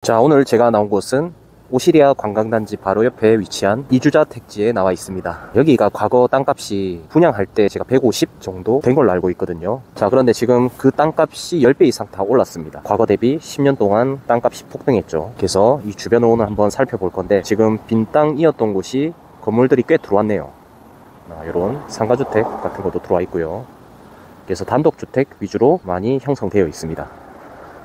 자, 오늘 제가 나온 곳은 오시리아 관광단지 바로 옆에 위치한 이주자 택지에 나와 있습니다. 여기가 과거 땅값이 분양할 때 제가 150 정도 된 걸로 알고 있거든요. 자, 그런데 지금 그 땅값이 10배 이상 다 올랐습니다. 과거 대비 10년 동안 땅값이 폭등했죠. 그래서 이 주변을 오늘 한번 살펴볼 건데, 지금 빈 땅이었던 곳이 건물들이 꽤 들어왔네요. 이런 상가주택 같은 것도 들어와 있고요. 그래서 단독주택 위주로 많이 형성되어 있습니다.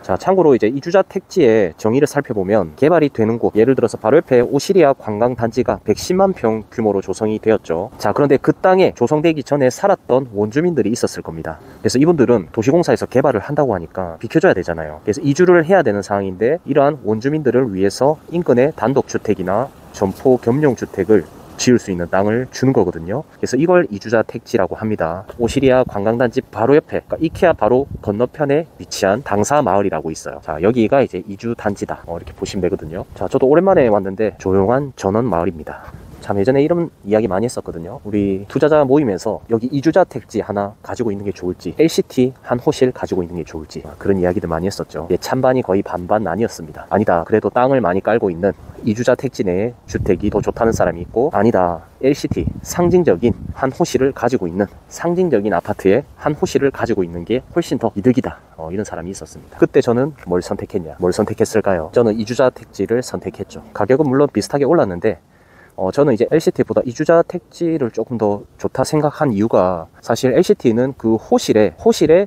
자, 참고로 이제 이주자 택지의 정의를 살펴보면 개발이 되는 곳, 예를 들어서 바로 옆에 오시리아 관광단지가 110만 평 규모로 조성이 되었죠. 자, 그런데 그 땅에 조성되기 전에 살았던 원주민들이 있었을 겁니다. 그래서 이분들은 도시공사에서 개발을 한다고 하니까 비켜줘야 되잖아요. 그래서 이주를 해야 되는 상황인데, 이러한 원주민들을 위해서 인근에 단독주택이나 점포 겸용주택을 지을 수 있는 땅을 주는 거거든요. 그래서 이걸 이주자 택지라고 합니다. 오시리아 관광단지 바로 옆에, 그러니까 이케아 바로 건너편에 위치한 당사 마을이라고 있어요. 자, 여기가 이제 이주 단지다, 이렇게 보시면 되거든요. 자, 저도 오랜만에 왔는데 조용한 전원 마을입니다. 참 예전에 이런 이야기 많이 했었거든요. 우리 투자자 모임에서 여기 이주자 택지 하나 가지고 있는 게 좋을지, LCT 한 호실 가지고 있는 게 좋을지, 그런 이야기들 많이 했었죠. 찬반이 거의 반반 나뉘었습니다. 아니다, 그래도 땅을 많이 깔고 있는 이주자 택지 내에 주택이 더 좋다는 사람이 있고, 아니다, LCT 상징적인 한 호실을 가지고 있는, 상징적인 아파트에 한 호실을 가지고 있는 게 훨씬 더 이득이다, 이런 사람이 있었습니다. 그때 저는 뭘 선택했냐? 뭘 선택했을까요? 저는 이주자 택지를 선택했죠. 가격은 물론 비슷하게 올랐는데 저는 이제 LCT보다 이주자 택지를 조금 더 좋다 생각한 이유가, 사실 LCT는 그 호실의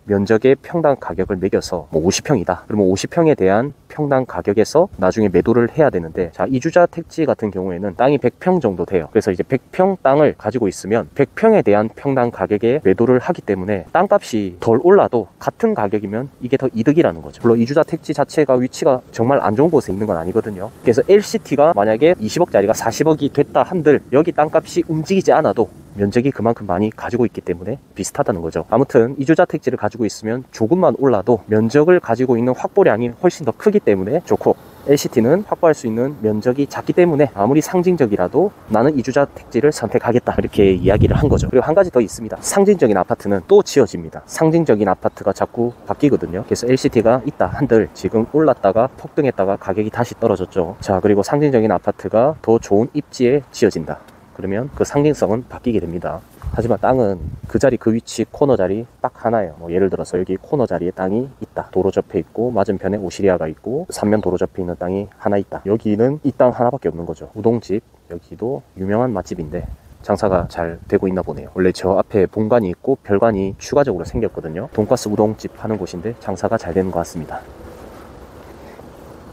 면적의 평당 가격을 매겨서 뭐 50평이다. 그러면 50평에 대한 평당 가격에서 나중에 매도를 해야 되는데, 자, 이주자 택지 같은 경우에는 땅이 100평 정도 돼요. 그래서 이제 100평 땅을 가지고 있으면 100평에 대한 평당 가격에 매도를 하기 때문에 땅값이 덜 올라도 같은 가격이면 이게 더 이득이라는 거죠. 물론 이주자 택지 자체가 위치가 정말 안 좋은 곳에 있는 건 아니거든요. 그래서 LCT가 만약에 20억짜리가 40억이 됐다 한들 여기 땅값이 움직이지 않아도 면적이 그만큼 많이 가지고 있기 때문에 비슷하다는 거죠. 아무튼 이주자 택지를 가지고 있으면 조금만 올라도 면적을 가지고 있는 확보량이 훨씬 더 크기 때문에 좋고, LCT는 확보할 수 있는 면적이 작기 때문에 아무리 상징적이라도 나는 이주자 택지를 선택하겠다, 이렇게 이야기를 한 거죠. 그리고 한 가지 더 있습니다. 상징적인 아파트는 또 지어집니다. 상징적인 아파트가 자꾸 바뀌거든요. 그래서 LCT가 있다 한들 지금 올랐다가 폭등했다가 가격이 다시 떨어졌죠. 자, 그리고 상징적인 아파트가 더 좋은 입지에 지어진다. 그러면 그 상징성은 바뀌게 됩니다. 하지만 땅은 그 자리 그 위치 코너 자리 딱 하나예요. 예를 들어서 여기 코너 자리에 땅이 있다. 도로 옆에 있고 맞은편에 오시리아가 있고 삼면 도로 옆에 있는 땅이 하나 있다. 여기는 이 땅 하나밖에 없는 거죠. 우동집, 여기도 유명한 맛집인데 장사가 잘 되고 있나 보네요. 원래 저 앞에 본관이 있고 별관이 추가적으로 생겼거든요. 돈가스 우동집 하는 곳인데 장사가 잘 되는 것 같습니다.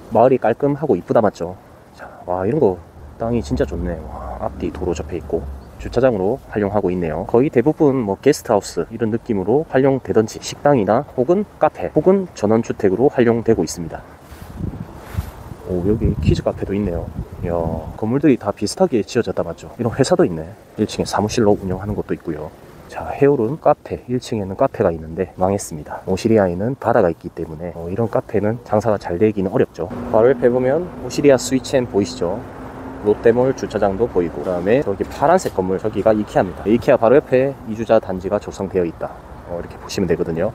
마을이 깔끔하고 이쁘다, 맞죠? 자, 와, 이런 거 땅이 진짜 좋네. 와, 앞뒤 도로 접해 있고 주차장으로 활용하고 있네요. 거의 대부분 뭐 게스트하우스 이런 느낌으로 활용되던지 식당이나 혹은 카페 혹은 전원주택으로 활용되고 있습니다. 오, 여기 키즈 카페도 있네요. 이야, 건물들이 다 비슷하게 지어졌다, 맞죠? 이런 회사도 있네. 1층에 사무실로 운영하는 것도 있고요. 자, 해오른 카페, 1층에는 카페가 있는데 망했습니다. 오시리아에는 바다가 있기 때문에 이런 카페는 장사가 잘 되기는 어렵죠. 바로 옆에 보면 오시리아 스위첸 보이시죠? 롯데몰 주차장도 보이고, 그 다음에 저기 파란색 건물, 저기가 이케아입니다. 이케아 바로 옆에 이주자 단지가 조성되어 있다, 이렇게 보시면 되거든요.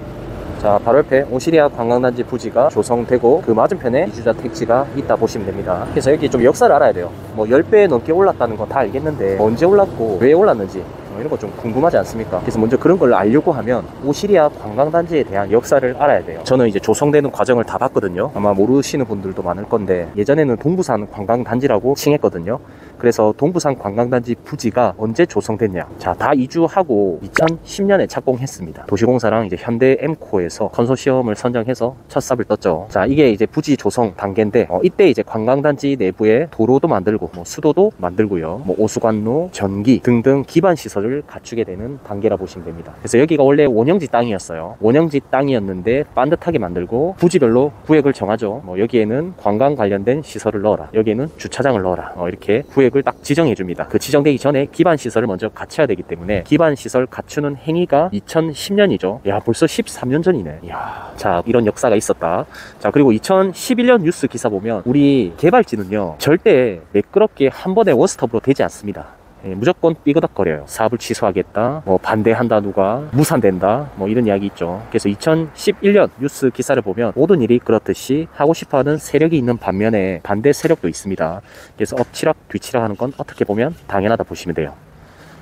자, 바로 옆에 오시리아 관광단지 부지가 조성되고 그 맞은편에 이주자 택지가 있다 보시면 됩니다. 그래서 여기 좀 역사를 알아야 돼요. 10배 넘게 올랐다는 건 다 알겠는데 언제 올랐고 왜 올랐는지 이런 거 좀 궁금하지 않습니까? 그래서 먼저 그런 걸 알려고 하면 오시리아 관광단지에 대한 역사를 알아야 돼요. 저는 이제 조성되는 과정을 다 봤거든요. 아마 모르시는 분들도 많을 건데, 예전에는 동부산 관광단지라고 칭했거든요. 그래서 동부산 관광단지 부지가 언제 조성됐냐? 자, 다 이주하고 2010년에 착공했습니다. 도시공사랑 이제 현대 엠코에서 컨소시엄을 선정해서 첫 삽을 떴죠. 자, 이게 이제 부지 조성 단계인데, 이때 이제 관광단지 내부에 도로도 만들고 수도도 만들고요. 오수관로, 전기 등등 기반 시설을 갖추게 되는 단계라 보시면 됩니다. 그래서 여기가 원래 원형지 땅이었어요. 원형지 땅이었는데 반듯하게 만들고 부지별로 구획을 정하죠. 여기에는 관광 관련된 시설을 넣어라, 여기에는 주차장을 넣어라, 이렇게 구획을 딱 지정해 줍니다. 그 지정되기 전에 기반 시설을 먼저 갖춰야 되기 때문에 기반 시설 갖추는 행위가 2010년이죠. 야, 벌써 13년 전이네. 이야, 자, 이런 역사가 있었다. 자, 그리고 2011년 뉴스 기사 보면 우리 개발지는요 절대 매끄럽게 한 번에 원스톱으로 되지 않습니다. 무조건 삐그덕거려요. 사업을 취소하겠다, 뭐 반대한다, 누가 무산된다, 뭐 이런 이야기 있죠. 그래서 2011년 뉴스 기사를 보면 모든 일이 그렇듯이 하고 싶어하는 세력이 있는 반면에 반대 세력도 있습니다. 그래서 엎치락 뒤치락 하는 건 어떻게 보면 당연하다 보시면 돼요.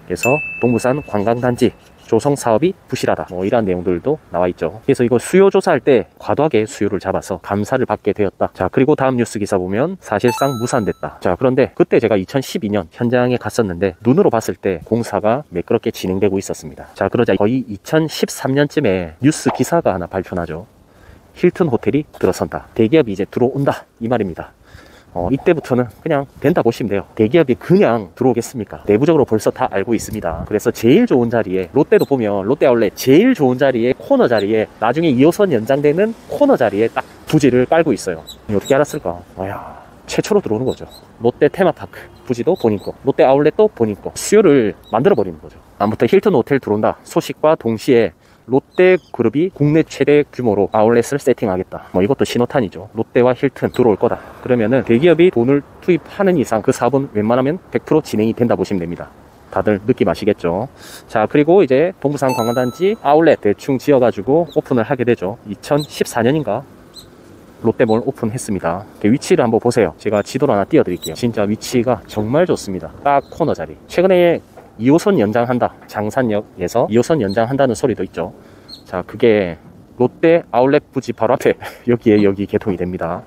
그래서 동부산 관광단지 조성 사업이 부실하다, 뭐 이런 내용들도 나와 있죠. 그래서 이거 수요 조사할 때 과도하게 수요를 잡아서 감사를 받게 되었다. 자, 그리고 다음 뉴스 기사 보면 사실상 무산됐다. 자, 그런데 그때 제가 2012년 현장에 갔었는데 눈으로 봤을 때 공사가 매끄럽게 진행되고 있었습니다. 자, 그러자 거의 2013년쯤에 뉴스 기사가 하나 발표나죠. 힐튼 호텔이 들어선다, 대기업이 이제 들어온다, 이 말입니다. 이때부터는 그냥 된다 보시면 돼요. 대기업이 그냥 들어오겠습니까? 내부적으로 벌써 다 알고 있습니다. 그래서 제일 좋은 자리에, 롯데도 보면 롯데아울렛 제일 좋은 자리에, 코너 자리에, 나중에 2호선 연장되는 코너 자리에 딱 부지를 깔고 있어요. 어떻게 알았을까? 와야, 최초로 들어오는 거죠. 롯데 테마파크 부지도 본인 거, 롯데 아울렛도 본인 거, 수요를 만들어 버리는 거죠. 아무튼 힐튼 호텔 들어온다 소식과 동시에 롯데그룹이 국내 최대 규모로 아울렛을 세팅하겠다, 뭐 이것도 신호탄이죠. 롯데와 힐튼 들어올 거다. 그러면은 대기업이 돈을 투입하는 이상 그 사업은 웬만하면 100% 진행이 된다 보시면 됩니다. 다들 느낌 아시겠죠? 자, 그리고 이제 동부산 관광단지 아울렛 대충 지어가지고 오픈을 하게 되죠. 2014년인가 롯데몰 오픈했습니다. 위치를 한번 보세요. 제가 지도를 하나 띄워드릴게요. 진짜 위치가 정말 좋습니다. 딱 코너 자리. 최근에 2호선 연장한다, 장산역에서 2호선 연장한다는 소리도 있죠. 자, 그게 롯데 아울렛 부지 바로 앞에 여기 개통이 됩니다.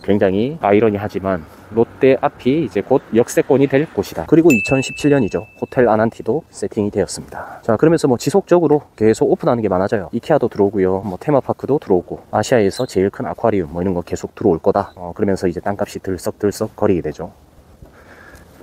굉장히 아이러니하지만 롯데 앞이 이제 곧 역세권이 될 곳이다. 그리고 2017년이죠. 호텔 아난티도 세팅이 되었습니다. 자, 그러면서 뭐 지속적으로 계속 오픈하는 게 많아져요. 이케아도 들어오고요, 뭐 테마파크도 들어오고, 아시아에서 제일 큰 아쿠아리움 뭐 이런 거 계속 들어올 거다. 그러면서 이제 땅값이 들썩들썩 거리게 되죠.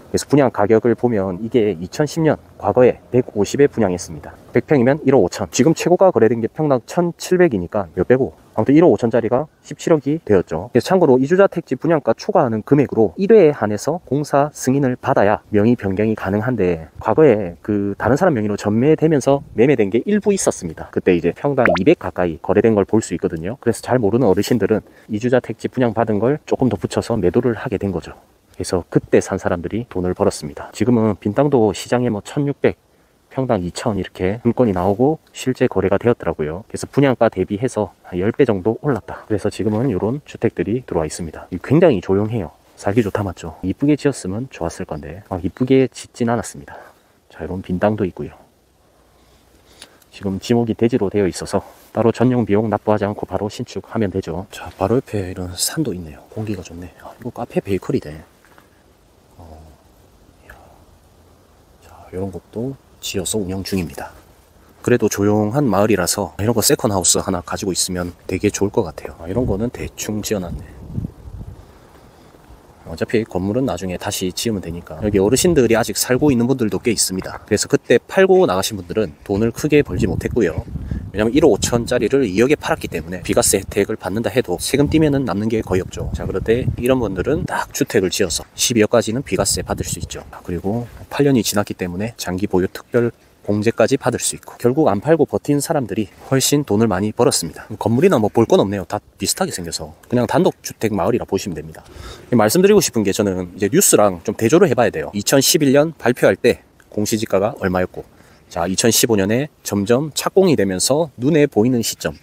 그래서 분양 가격을 보면 이게 2010년 과거에 150에 분양했습니다. 100평이면 1억 5천. 지금 최고가 거래된 게 평당 1,700이니까 몇백오. 아무튼 1억 5천짜리가 17억이 되었죠. 그래서 참고로 이주자 택지 분양가 초과하는 금액으로 1회에 한해서 공사 승인을 받아야 명의 변경이 가능한데, 과거에 그 다른 사람 명의로 전매되면서 매매된 게 일부 있었습니다. 그때 이제 평당 200 가까이 거래된 걸 볼 수 있거든요. 그래서 잘 모르는 어르신들은 이주자 택지 분양 받은 걸 조금 더 붙여서 매도를 하게 된 거죠. 그래서 그때 산 사람들이 돈을 벌었습니다. 지금은 빈 땅도 시장에 뭐 1600, 평당 2000 이렇게 물건이 나오고 실제 거래가 되었더라고요. 그래서 분양가 대비해서 한 10배 정도 올랐다. 그래서 지금은 이런 주택들이 들어와 있습니다. 굉장히 조용해요. 살기 좋다 맞죠? 이쁘게 지었으면 좋았을 건데 이쁘게 짓진 않았습니다. 자, 이런 빈 땅도 있고요. 지금 지목이 대지로 되어 있어서 따로 전용 비용 납부하지 않고 바로 신축하면 되죠. 자, 바로 옆에 이런 산도 있네요. 공기가 좋네. 이거 카페 베이커리네. 이런 것도 지어서 운영 중입니다. 그래도 조용한 마을이라서 이런 거 세컨하우스 하나 가지고 있으면 되게 좋을 것 같아요. 이런 거는 대충 지어놨네. 어차피 건물은 나중에 다시 지으면 되니까. 여기 어르신들이 아직 살고 있는 분들도 꽤 있습니다. 그래서 그때 팔고 나가신 분들은 돈을 크게 벌지 못했고요. 왜냐면 1억 5천짜리를 2억에 팔았기 때문에 비과세 혜택을 받는다 해도 세금 떼면은 남는 게 거의 없죠. 자, 그런데 이런 분들은 딱 주택을 지어서 12억까지는 비과세 받을 수 있죠. 그리고 8년이 지났기 때문에 장기 보유 특별 공제까지 받을 수 있고, 결국 안 팔고 버틴 사람들이 훨씬 돈을 많이 벌었습니다. 건물이나 뭐 볼 건 없네요. 다 비슷하게 생겨서 그냥 단독주택 마을이라 보시면 됩니다. 말씀드리고 싶은 게, 저는 이제 뉴스랑 좀 대조를 해봐야 돼요. 2011년 발표할 때 공시지가가 얼마였고, 자, 2015년에 점점 착공이 되면서 눈에 보이는 시점,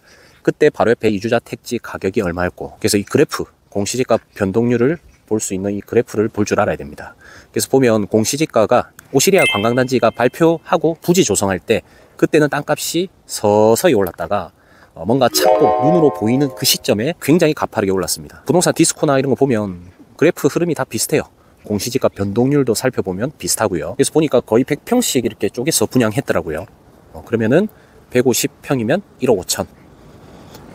그때 바로 옆에 이주자 택지 가격이 얼마였고, 그래서 이 그래프, 공시지가 변동률을 볼 수 있는 이 그래프를 볼 줄 알아야 됩니다. 그래서 보면 공시지가가 오시리아 관광단지가 발표하고 부지 조성할 때, 그때는 땅값이 서서히 올랐다가 뭔가 찾고 눈으로 보이는 그 시점에 굉장히 가파르게 올랐습니다. 부동산 디스코나 이런 거 보면 그래프 흐름이 다 비슷해요. 공시지가 변동률도 살펴보면 비슷하고요. 그래서 보니까 거의 100평씩 이렇게 쪼개서 분양했더라고요. 그러면은 150평이면 1억 5천.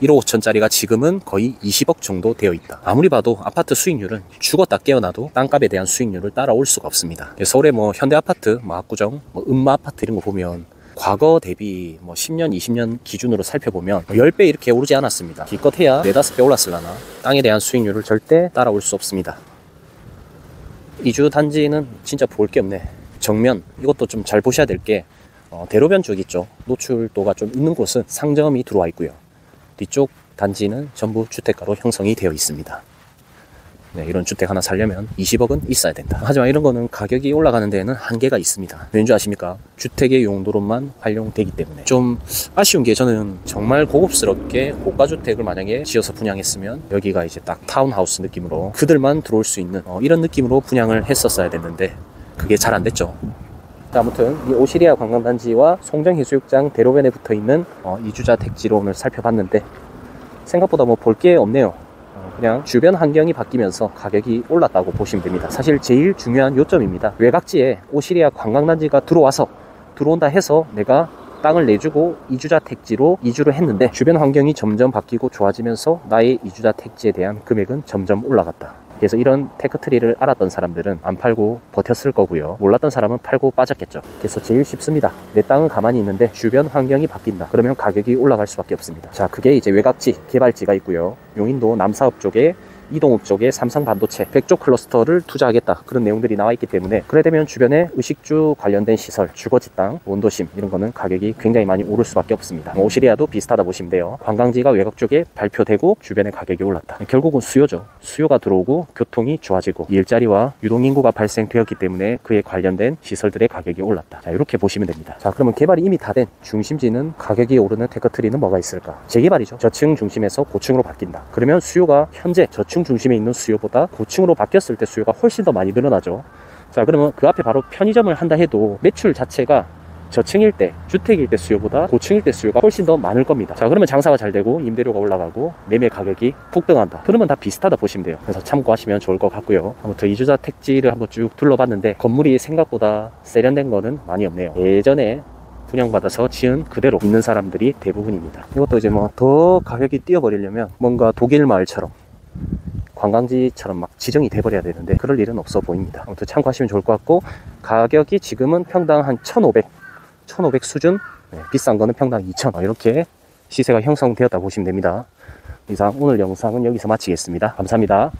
1억 5천짜리가 지금은 거의 20억 정도 되어 있다. 아무리 봐도 아파트 수익률은 죽었다 깨어나도 땅값에 대한 수익률을 따라올 수가 없습니다. 서울에 뭐 현대아파트, 뭐 압구정, 뭐 음마아파트 이런 거 보면 과거 대비 뭐 10년, 20년 기준으로 살펴보면 10배 이렇게 오르지 않았습니다. 기껏해야 4, 5배 올랐을라나 땅에 대한 수익률을 절대 따라올 수 없습니다. 이주 단지는 진짜 볼 게 없네. 정면, 이것도 좀 잘 보셔야 될 게, 대로변 쪽 있죠. 노출도가 좀 있는 곳은 상점이 들어와 있고요. 뒤쪽 단지는 전부 주택가로 형성이 되어 있습니다. 네, 이런 주택 하나 살려면 20억은 있어야 된다. 하지만 이런 거는 가격이 올라가는 데에는 한계가 있습니다. 왠지 아십니까? 주택의 용도로만 활용되기 때문에 좀 아쉬운 게, 저는 정말 고급스럽게 고가주택을 만약에 지어서 분양했으면 여기가 이제 딱 타운하우스 느낌으로 그들만 들어올 수 있는 이런 느낌으로 분양을 했었어야 됐는데 그게 잘 안 됐죠. 자, 아무튼 이 오시리아 관광단지와 송정해수욕장 대로변에 붙어있는 이주자 택지로 오늘 살펴봤는데 생각보다 뭐 볼 게 없네요. 그냥 주변 환경이 바뀌면서 가격이 올랐다고 보시면 됩니다. 사실 제일 중요한 요점입니다. 외곽지에 오시리아 관광단지가 들어온다 해서 내가 땅을 내주고 이주자 택지로 이주를 했는데 주변 환경이 점점 바뀌고 좋아지면서 나의 이주자 택지에 대한 금액은 점점 올라갔다. 그래서 이런 테크트리를 알았던 사람들은 안 팔고 버텼을 거고요. 몰랐던 사람은 팔고 빠졌겠죠. 그래서 제일 쉽습니다. 내 땅은 가만히 있는데 주변 환경이 바뀐다. 그러면 가격이 올라갈 수밖에 없습니다. 자, 그게 이제 외곽지, 개발지가 있고요. 용인도 남사업 쪽에, 이동욱 쪽에 삼성반도체, 백조 클러스터를 투자하겠다, 그런 내용들이 나와 있기 때문에 그래 되면 주변에 의식주 관련된 시설, 주거지 땅, 원도심 이런 거는 가격이 굉장히 많이 오를 수밖에 없습니다. 오시리아도 비슷하다 보시면 돼요. 관광지가 외곽 쪽에 발표되고 주변에 가격이 올랐다. 결국은 수요죠. 수요가 들어오고 교통이 좋아지고 일자리와 유동인구가 발생되었기 때문에 그에 관련된 시설들의 가격이 올랐다. 자, 이렇게 보시면 됩니다. 자, 그러면 개발이 이미 다 된 중심지는 가격이 오르는 테크트리는 뭐가 있을까? 재개발이죠. 저층 중심에서 고층으로 바뀐다. 그러면 수요가 현재 저층 중심에 있는 수요보다 고층으로 바뀌었을 때 수요가 훨씬 더 많이 늘어나죠. 자, 그러면 그 앞에 바로 편의점을 한다 해도 매출 자체가 저층일 때, 주택일 때 수요보다 고층일 때 수요가 훨씬 더 많을 겁니다. 자, 그러면 장사가 잘 되고 임대료가 올라가고 매매 가격이 폭등한다. 그러면 다 비슷하다 보시면 돼요. 그래서 참고하시면 좋을 것 같고요. 아무튼 이주자 택지를 한번 쭉 둘러봤는데 건물이 생각보다 세련된 거는 많이 없네요. 예전에 분양받아서 지은 그대로 있는 사람들이 대부분입니다. 이것도 이제 뭐 더 가격이 뛰어버리려면 뭔가 독일 마을처럼 관광지처럼 막 지정이 돼버려야 되는데 그럴 일은 없어 보입니다. 아무튼 참고하시면 좋을 것 같고, 가격이 지금은 평당 한 1,500 수준, 비싼 거는 평당 2,000 이렇게 시세가 형성되었다고 보시면 됩니다. 이상 오늘 영상은 여기서 마치겠습니다. 감사합니다.